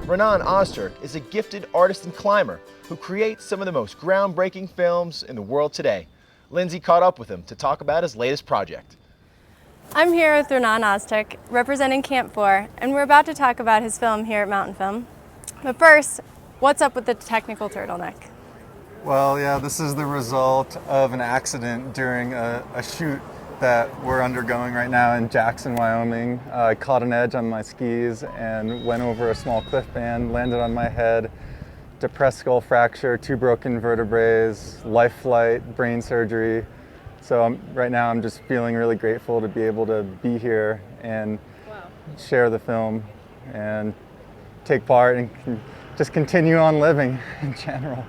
Renan Ozturk is a gifted artist and climber who creates some of the most groundbreaking films in the world today. Lynsey caught up with him to talk about his latest project. I'm here with Renan Ozturk, representing Camp 4, and we're about to talk about his film here at Mountainfilm. But first, what's up with the technical turtleneck? Well, yeah, this is the result of an accident during a shoot that we're undergoing right now in Jackson, Wyoming. I caught an edge on my skis and went over a small cliff band, landed on my head, depressed skull fracture, 2 broken vertebrae, life flight, brain surgery. So right now I'm just feeling really grateful to be able to be here and share the film and take part and just continue on living in general.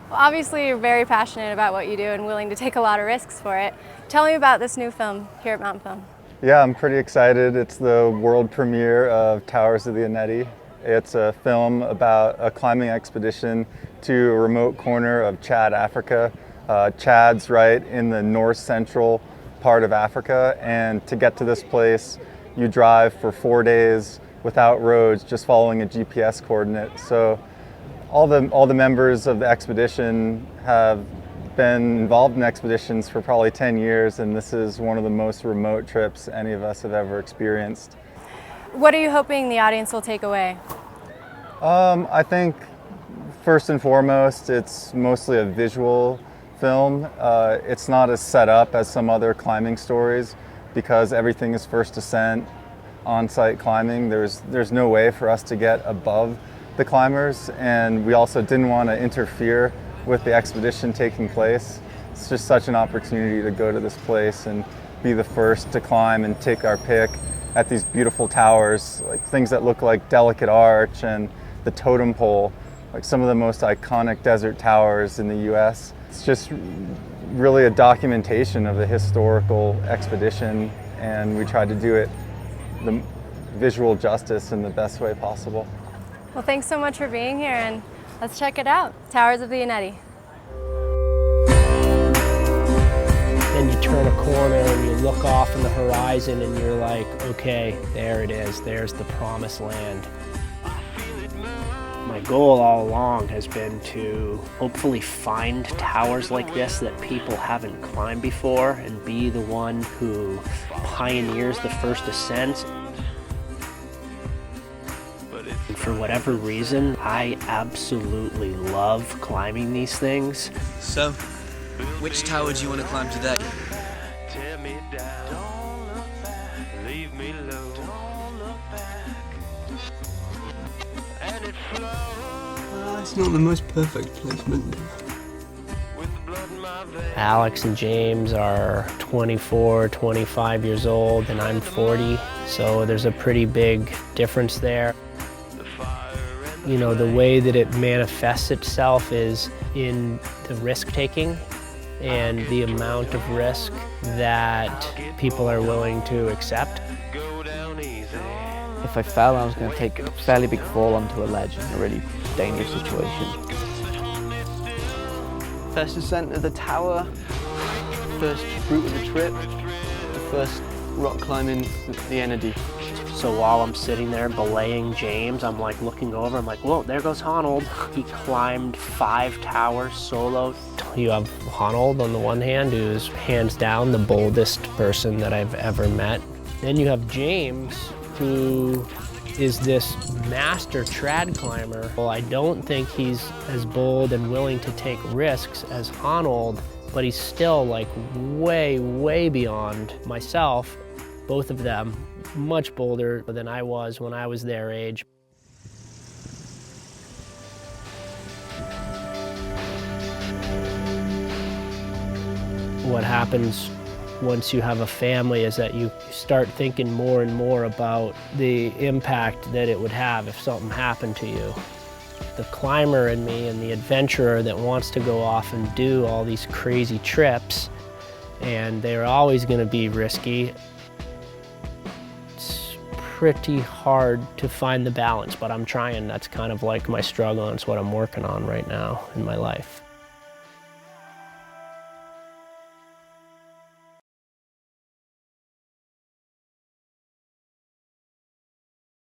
Well, obviously you're very passionate about what you do and willing to take a lot of risks for it. Tell me about this new film here at Mountainfilm. Yeah, I'm pretty excited. It's the world premiere of Towers of the Ennedi. It's a film about a climbing expedition to a remote corner of Chad, Africa. Chad's right in the north central part of Africa, and to get to this place you drive for 4 days without roads, just following a GPS coordinate. So all the members of the expedition have been involved in expeditions for probably 10 years, and this is one of the most remote trips any of us have ever experienced. What are you hoping the audience will take away? I think first and foremost it's mostly a visual film. It's not as set up as some other climbing stories because everything is first ascent, on-site climbing. There's no way for us to get above the climbers, and we also didn't want to interfere with the expedition taking place. It's just such an opportunity to go to this place and be the first to climb and take our pick at these beautiful towers, like things that look like Delicate Arch and the Totem Pole, like some of the most iconic desert towers in the US. It's just really a documentation of the historical expedition, and we tried to do it the visual justice in the best way possible. Well, thanks so much for being here, and let's check it out. Towers of the Ennedi. Then you turn a corner and you look off in the horizon and you're like, okay, there it is. There's the promised land. My goal all along has been to hopefully find towers like this that people haven't climbed before and be the one who pioneers the first ascent. And for whatever reason, I absolutely love climbing these things. So, which tower do you want to climb today? It's not the most perfect placement. Alex and James are 24, 25 years old, and I'm 40, so there's a pretty big difference there. You know, the way that it manifests itself is in the risk-taking and the amount of risk that people are willing to accept. If I fell, I was going to take a fairly big fall onto a ledge in a really dangerous situation. First ascent of the tower, first route of the trip, the first rock climbing the Ennedi. So while I'm sitting there belaying James, I'm like looking over, I'm like, whoa, there goes Honnold. He climbed 5 towers solo. You have Honnold on the one hand, who's hands down the boldest person that I've ever met. Then you have James, who is this master trad climber. Well, I don't think he's as bold and willing to take risks as Honnold, but he's still like way, way beyond myself. Both of them much bolder than I was when I was their age. What happens once you have a family is that you start thinking more and more about the impact that it would have if something happened to you. The climber in me and the adventurer that wants to go off and do all these crazy trips, and they're always going to be risky. It's pretty hard to find the balance, but I'm trying. That's kind of like my struggle, and it's what I'm working on right now in my life.